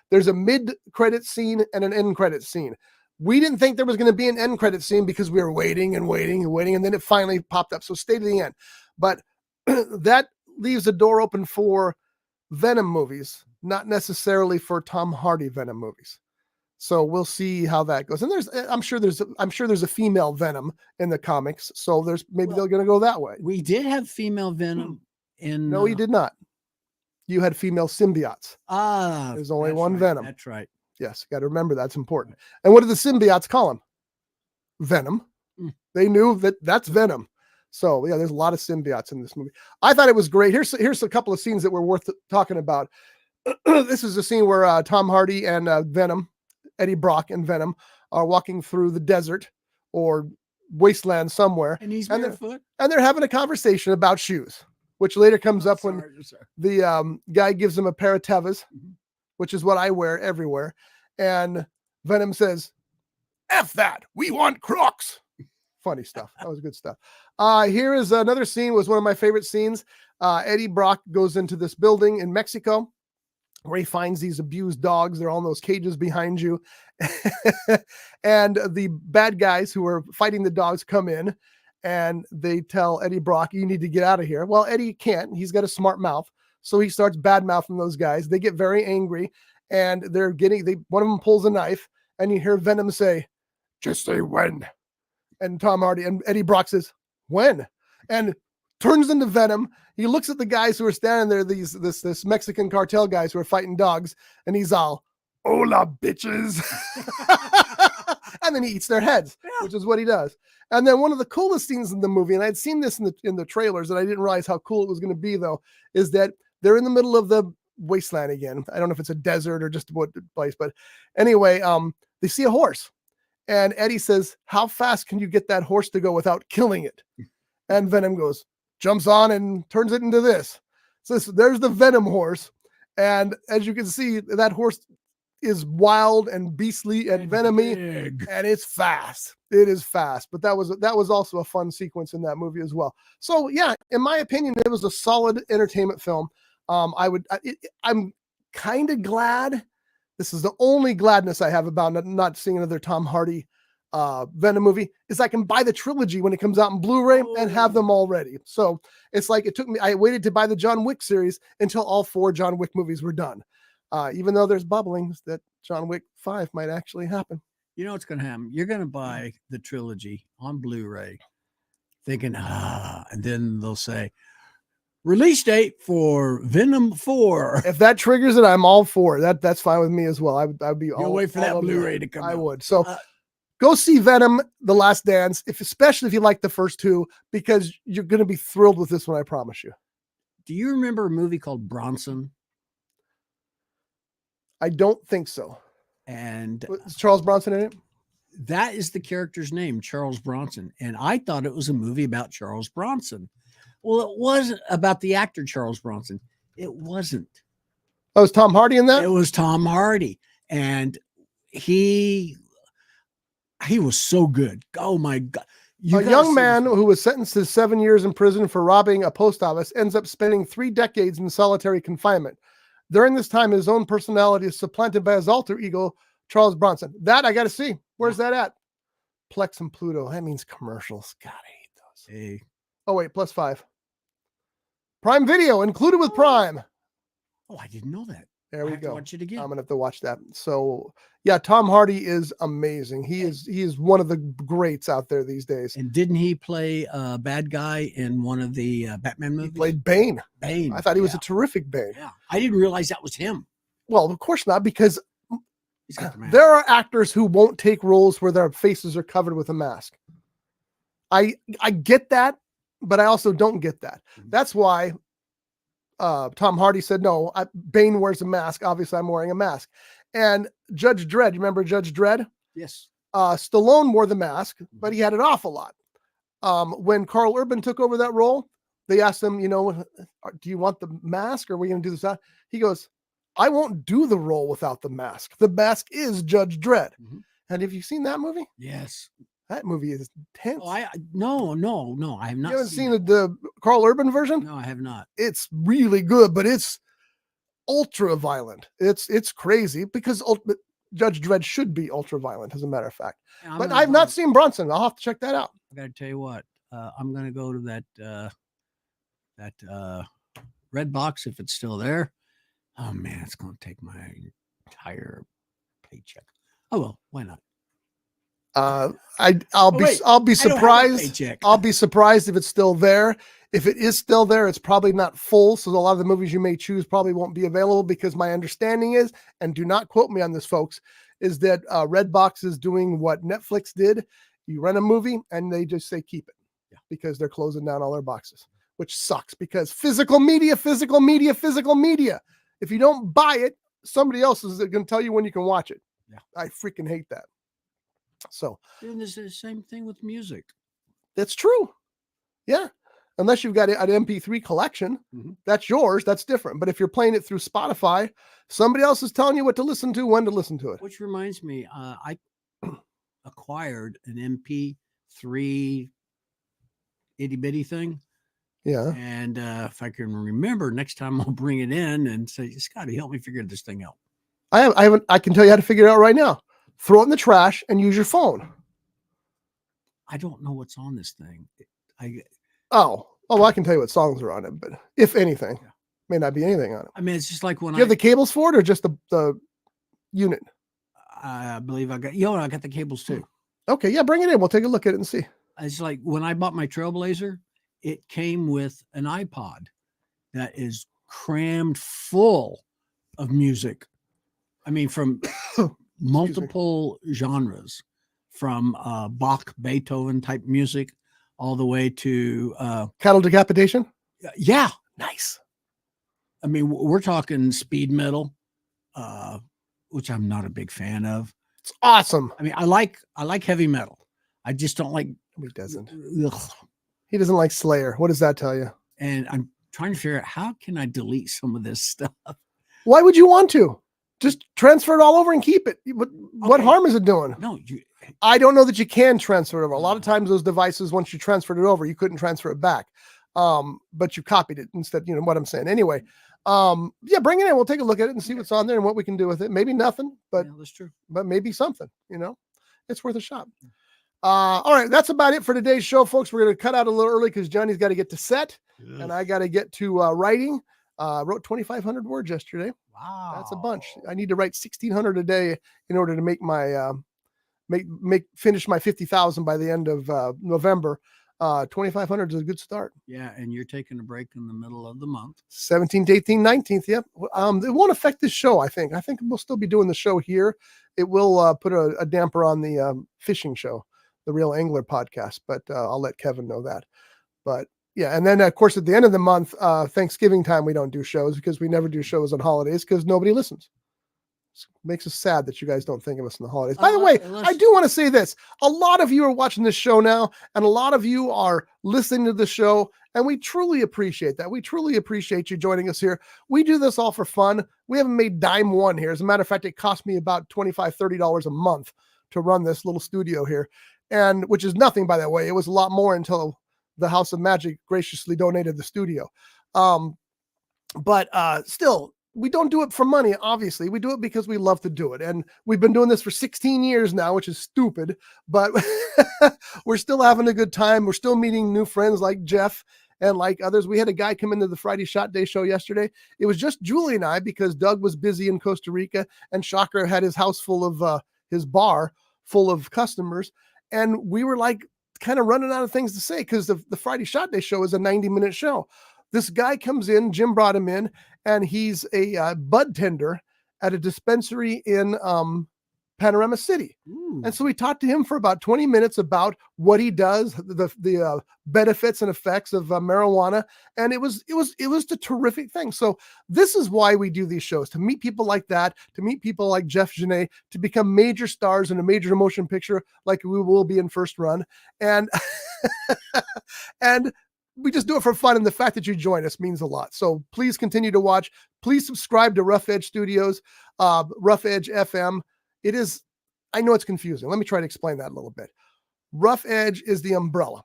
There's a mid-credit scene and an end credit scene. We didn't think there was going to be an end credit scene because we were waiting, and then it finally popped up. So stay to the end. But that leaves a door open for Venom movies, not necessarily for Tom Hardy Venom movies. So we'll see how that goes. And I'm sure there's a female Venom in the comics. So they're going to go that way. We did have female Venom in. No, you did not. You had female symbiotes. There's only one Venom. That's right. Yes, got to remember that's important. And what did the symbiotes call him? Venom. They knew that's Venom. So yeah, there's a lot of symbiotes in this movie. I thought it was great. Here's a couple of scenes that were worth talking about. This is a scene where Tom Hardy and Venom, Eddie Brock and Venom, are walking through the desert or wasteland somewhere, and he's barefoot, and they're having a conversation about shoes, which later comes up when the guy gives him a pair of Tevas, which is what I wear everywhere. And Venom says, F that, we want Crocs. Funny stuff. That was good stuff. Here is another scene, was one of my favorite scenes. Eddie Brock goes into this building in Mexico where he finds these abused dogs. They're all in those cages behind you. And the bad guys who are fighting the dogs come in, and they tell Eddie Brock, you need to get out of here. Well, Eddie can't. He's got a smart mouth. So he starts bad mouthing those guys. They get very angry, and one of them pulls a knife, and you hear Venom say, just say when. And Tom Hardy and Eddie Brock says, when? And turns into Venom. He looks at the guys who are standing there, this Mexican cartel guys who are fighting dogs, and he's all, hola, bitches. And then he eats their heads, which is what he does. And then one of the coolest scenes in the movie, and I'd seen this in the trailers, and I didn't realize how cool it was going to be, though, is that they're in the middle of the wasteland again. I don't know if it's a desert or just what place, but anyway, they see a horse. And Eddie says, how fast can you get that horse to go without killing it? And Venom goes, jumps on and turns it into this. So there's the Venom horse. And as you can see, that horse is wild and beastly and venomy, and it's fast. It is fast. But that was also a fun sequence in that movie as well. So yeah, in my opinion, it was a solid entertainment film. I'm kind of glad. This is the only gladness I have about not seeing another Tom Hardy Venom movie, is I can buy the trilogy when it comes out in Blu-ray and have them already. So it's like I waited to buy the John Wick series until all 4 John Wick movies were done. Even though there's bubblings that John Wick 5 might actually happen. You know what's going to happen? You're going to buy the trilogy on Blu-ray thinking, and then they'll say, release date for Venom 4. If that triggers it, I'm all for it. That's fine with me as well. I'd be all. You'll wait for that Blu-ray to come out. I would. So go see Venom: The Last Dance, especially if you like the first 2, because you're going to be thrilled with this one. I promise you. Do you remember a movie called Bronson? I don't think so. And is Charles Bronson in it? That is the character's name, Charles Bronson. And I thought it was a movie about Charles Bronson. Well, it wasn't about the actor Charles Bronson. It wasn't. Oh, was Tom Hardy in that? It was Tom Hardy. And he was so good. Oh my God. A young man who was sentenced to 7 years in prison for robbing a post office ends up spending 3 decades in solitary confinement. During this time, his own personality is supplanted by his alter ego, Charles Bronson. That I got to see. Where's that at? Plex and Pluto. That means commercials. God, I hate those. Hey. Oh, wait, +5. Prime Video, included with Prime. Oh, I didn't know that. There we I have to go. watch it again. I'm gonna have to watch that. So yeah, Tom Hardy is amazing. He is one of the greats out there these days. And didn't he play a bad guy in one of the Batman movies? He played Bane. Bane. I thought he was a terrific Bane. Yeah, I didn't realize that was him. Well, of course not, because He's got the mask. there are actors who won't take roles where their faces are covered with a mask. I get that, but I also don't get that. That's why Tom Hardy said, no, Bane wears a mask. Obviously, I'm wearing a mask. And Judge Dredd, you remember Judge Dredd? Yes. Stallone wore the mask, but he had it off a lot. When Carl Urban took over that role, they asked him, do you want the mask or are we going to do this? He goes, I won't do the role without the mask. The mask is Judge Dredd. Mm-hmm. And have you seen that movie? Yes. That movie is intense. Oh, no, I have not. You haven't seen the Carl Urban version? No, I have not. It's really good, but it's ultra violent. It's crazy because Judge Dredd should be ultra violent, as a matter of fact. Yeah, but I've not seen Bronson. I'll have to check that out. I got to tell you what, I'm going to go to that red box if it's still there. Oh man, it's going to take my entire paycheck. Oh well, why not? I'll be surprised. I'll be surprised if it's still there. If it is still there, it's probably not full. So a lot of the movies you may choose probably won't be available, because my understanding is, and do not quote me on this, folks, is that Redbox is doing what Netflix did. You rent a movie and they just say keep it, because they're closing down all their boxes, which sucks, because physical media. If you don't buy it, somebody else is going to tell you when you can watch it. Yeah, I freaking hate that. So and there's the same thing with music. That's true. Yeah. Unless you've got an MP3 collection, that's yours. That's different. But if you're playing it through Spotify, somebody else is telling you what to listen to, when to listen to it. Which reminds me, I acquired an MP3 itty bitty thing. Yeah. And if I can remember, next time I'll bring it in and say, Scotty, help me figure this thing out. I can tell you how to figure it out right now. Throw it in the trash and use your phone. I don't know what's on this thing. Well, I can tell you what songs are on it, but if anything, may not be anything on it. I mean, it's just like when you have the cables for it, or just the unit? I believe I got the cables too. Okay, yeah, bring it in. We'll take a look at it and see. It's like when I bought my Trailblazer, it came with an iPod that is crammed full of music. I mean, from multiple genres, from Bach, Beethoven type music, all the way to cattle decapitation. Yeah, nice. I mean, we're talking speed metal, which I'm not a big fan of. It's awesome. I mean, I like heavy metal. I just don't like. He doesn't. Ugh. He doesn't like Slayer. What does that tell you? And I'm trying to figure out, how can I delete some of this stuff? Why would you want to? Just transfer it all over and keep it. What harm is it doing? No, I don't know that you can transfer it over. A lot of times those devices, once you transferred it over, you couldn't transfer it back. But you copied it instead. You know what I'm saying? Anyway, yeah, bring it in. We'll take a look at it and see what's on there and what we can do with it. Maybe nothing, but that's true. But maybe something, it's worth a shot. All right, that's about it for today's show, folks. We're going to cut out a little early because Johnny's got to get to set and I got to get to writing. Wrote 2,500 words yesterday. Wow, that's a bunch. I need to write 1,600 a day in order to make my finish my 50,000 by the end of November. 2,500 is a good start. Yeah, and you're taking a break in the middle of the month. 17th, 18th, 19th. Yep. It won't affect this show. I think we'll still be doing the show here. It will put a damper on the fishing show, the Real Angler podcast, but I'll let Kevin know that. But yeah, and then of course at the end of the month, Thanksgiving time, we don't do shows because we never do shows on holidays because nobody listens. It makes us sad that you guys don't think of us in the holidays. By the way, I do want to say this. A lot of you are watching this show now, and a lot of you are listening to the show, and we truly appreciate that. We truly appreciate you joining us here. We do this all for fun. We haven't made dime one here. As a matter of fact, it cost me about $25, $30 a month to run this little studio here. and which is nothing, by the way. It was a lot more until the House of Magic graciously donated the studio. But still, we don't do it for money. Obviously, we do it because we love to do it. And we've been doing this for 16 years now, which is stupid, but we're still having a good time. We're still meeting new friends like Jeff and like others. We had a guy come into the Friday Shot Day show yesterday. It was just Julie and I, because Doug was busy in Costa Rica and Shocker had his house full of his bar full of customers. And we were like kind of running out of things to say, because the Friday Shot Day show is a 90-minute show. This guy comes in, Jim brought him in, and he's a bud tender at a dispensary in Panorama City. Ooh. And so we talked to him for about 20 minutes about what he does, the benefits and effects of marijuana. And it was a terrific thing. So this is why we do these shows, to meet people like that, to meet people like Jeff Genet, to become major stars in a major motion picture like we will be in First Run. And, and we just do it for fun. And the fact that you join us means a lot. So please continue to watch. Please subscribe to Rough Edge Studios, Rough Edge FM. It is, I know it's confusing. Let me try to explain that a little bit. Rough Edge is the umbrella.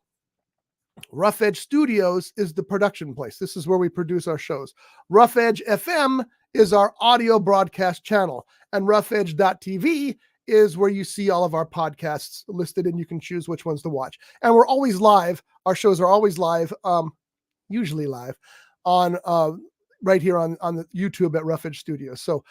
Rough Edge Studios is the production place. This is where we produce our shows. Rough Edge FM is our audio broadcast channel. And roughedge.tv is where you see all of our podcasts listed, and you can choose which ones to watch. And we're always live. Our shows are always live, usually live, on right here on the YouTube at Rough Edge Studios. So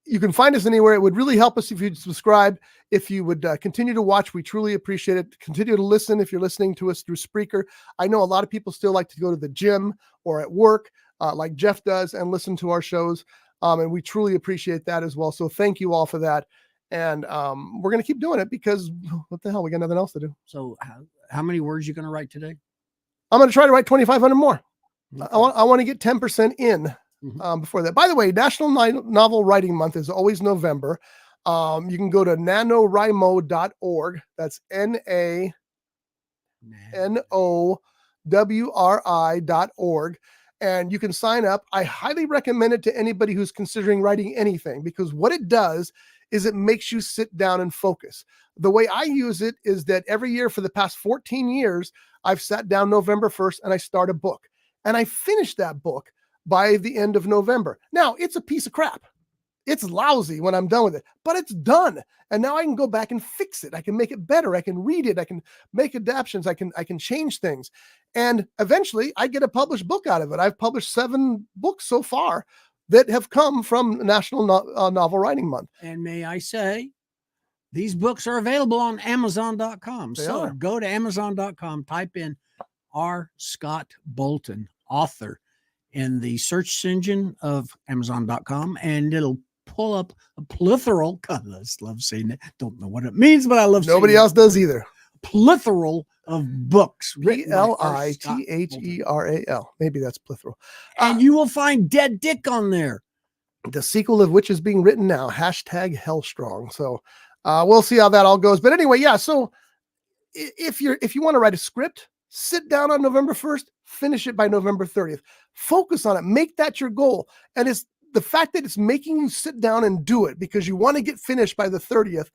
you can find us anywhere. It would really help us if you'd subscribe, if you would continue to watch. We truly appreciate it. Continue to listen if you're listening to us through Spreaker. I know a lot of people still like to go to the gym or at work, like Jeff does, and listen to our shows. And we truly appreciate that as well. So thank you all for that. And we're going to keep doing it, because what the hell, we got nothing else to do. So how many words are you going to write today? I'm going to try to write 2,500 more. Okay. I want to get 10% in before that. By the way, National Novel Writing Month is always November. You can go to NaNoWriMo.org. That's NaNoWri.org. And you can sign up. I highly recommend it to anybody who's considering writing anything, because what it does is it makes you sit down and focus. The way I use it is that every year for the past 14 years, I've sat down November 1st and I start a book, and I finish that book by the end of November. Now, it's a piece of crap. It's lousy when I'm done with it, but it's done. And now I can go back and fix it. I can make it better. I can read it. I can make adaptations. I can change things. And eventually I get a published book out of it. I've published 7 books so far that have come from National Novel Writing Month. And may I say, these books are available on Amazon.com. So go to Amazon.com, type in R. Scott Bolton, author, in the search engine of Amazon.com, and it'll pull up a plethora. God, I just love saying it. Don't know what it means, but I love saying it. Nobody else does either. Plethora of books. Pliteral. Maybe that's plethora. And you will find Dead Dick on there. The sequel of which is being written now. #Hellstrong. So we'll see how that all goes. But anyway, yeah. So if you want to write a script, sit down on November 1st, finish it by November 30th. Focus on it. Make that your goal. And it's the fact that it's making you sit down and do it because you want to get finished by the 30th.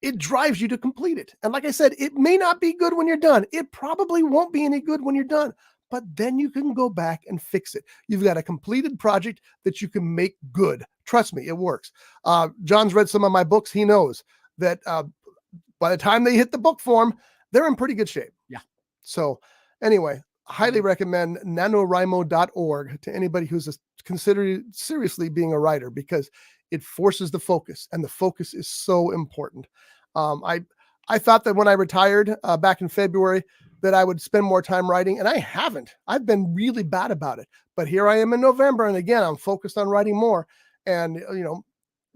It drives you to complete it. And like I said, it may not be good when you're done. It probably won't be any good when you're done, but then you can go back and fix it. You've got a completed project that you can make good. Trust me, it works. John's read some of my books. He knows that by the time they hit the book form, they're in pretty good shape. Yeah. So anyway, highly recommend NaNoWriMo.org to anybody who's considering seriously being a writer, because it forces the focus, and the focus is so important. I thought that when I retired back in February that I would spend more time writing, and I haven't. I've been really bad about it, but here I am in November, and again, I'm focused on writing more. And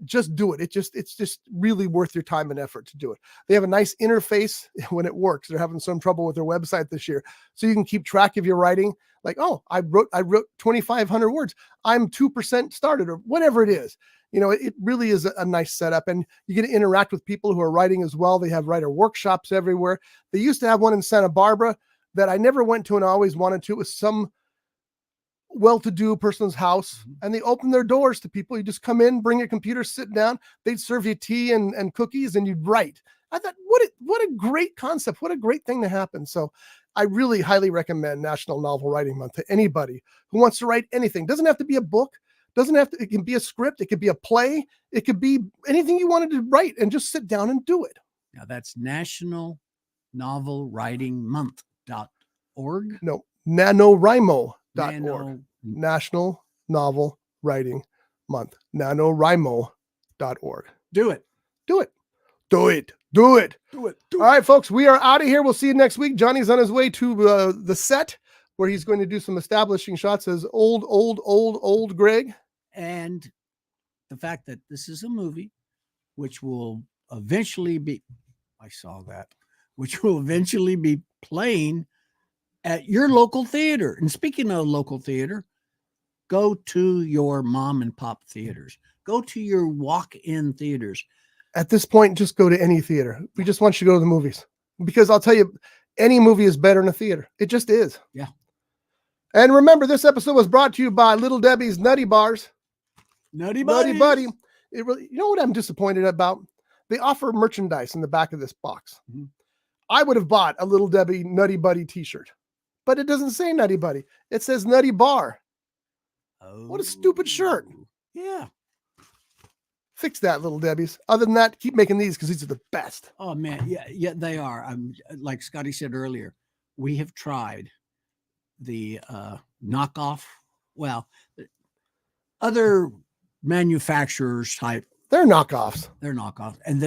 just do it. It's just really worth your time and effort to do it. They have a nice interface when it works. They're having some trouble with their website this year, so you can keep track of your writing. Like, oh, I wrote 2,500 words. I'm 2% started, or whatever it is. It really is a nice setup, and you get to interact with people who are writing as well. They have writer workshops everywhere. They used to have one in Santa Barbara that I never went to and I always wanted to. It was some well-to-do person's house, and they open their doors to people. You just come in, bring your computer, sit down. They'd serve you tea and cookies, and you'd write. I thought, what a great concept. What a great thing to happen. So I really highly recommend National Novel Writing Month to anybody who wants to write anything. Doesn't have to be a book. Doesn't have to, it can be a script. It could be a play. It could be anything you wanted to write, and just sit down and do it. Now that's National Novel Writing Month.org. No, NaNoWriMo.org. National Novel Writing Month. NaNoWriMo.org. Do it. Do it. Do it. Do it. Do it. All right, folks, we are out of here. We'll see you next week. Johnny's on his way to the set where he's going to do some establishing shots as old Greg. And the fact that this is a movie, which will eventually be, which will eventually be playing at your local theater. And speaking of local theater, go to your mom and pop theaters. Go to your walk-in theaters. At this point, just go to any theater. We just want you to go to the movies, because I'll tell you, any movie is better in a theater. It just is. Yeah. And remember, this episode was brought to you by Little Debbie's Nutty Bars. Nutty Buddy. It really, you know what I'm disappointed about? They offer merchandise in the back of this box. Mm-hmm. I would have bought a Little Debbie Nutty Buddy t-shirt, but it doesn't say Nutty Buddy. It says Nutty Bar. Oh. What a stupid shirt. Yeah. Fix that, Little Debbie's. Other than that, keep making these, because these are the best. Oh man, yeah, they are. Like Scotty said earlier, we have tried the knockoff. Well, other manufacturers type. They're knockoffs. They're knockoffs, and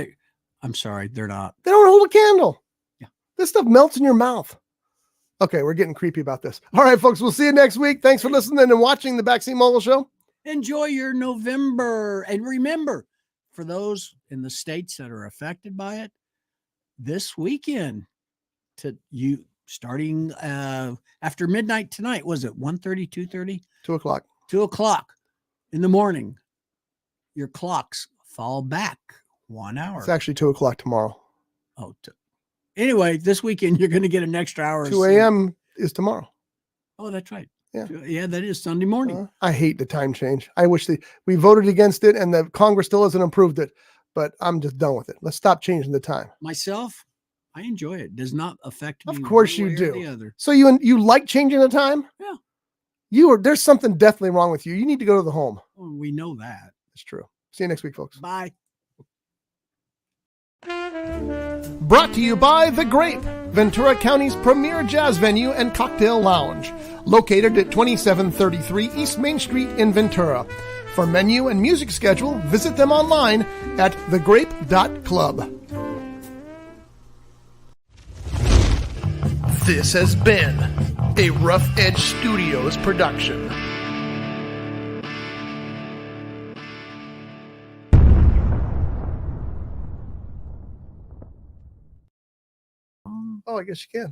I'm sorry, they're not. They don't hold a candle. Yeah, this stuff melts in your mouth. Okay, we're getting creepy about this. All right, folks, we'll see you next week. Thanks for listening and watching the Backseat Mogul Show. Enjoy your November. And remember, for those in the states that are affected by it, this weekend, starting after midnight tonight, was it 1:30, 2:30? 2 o'clock. 2 o'clock in the morning, your clocks fall back 1 hour. It's actually 2 o'clock tomorrow. Anyway, this weekend, you're going to get an extra hour. 2 a.m. is tomorrow. Oh, that's right. Yeah, that is Sunday morning. I hate the time change. I wish we voted against it, and the Congress still hasn't approved it, but I'm just done with it. Let's stop changing the time. Myself, I enjoy it. It does not affect me. Of course one you way or do. the other. So you like changing the time? Yeah. There's something definitely wrong with you. You need to go to the home. Well, we know that. It's true. See you next week, folks. Bye. Brought to you by The Grape, Ventura County's premier jazz venue and cocktail lounge, located at 2733 East Main Street in Ventura. For menu and music schedule, visit them online at thegrape.club. This has been a Rough Edge Studios production. Oh, I guess you can.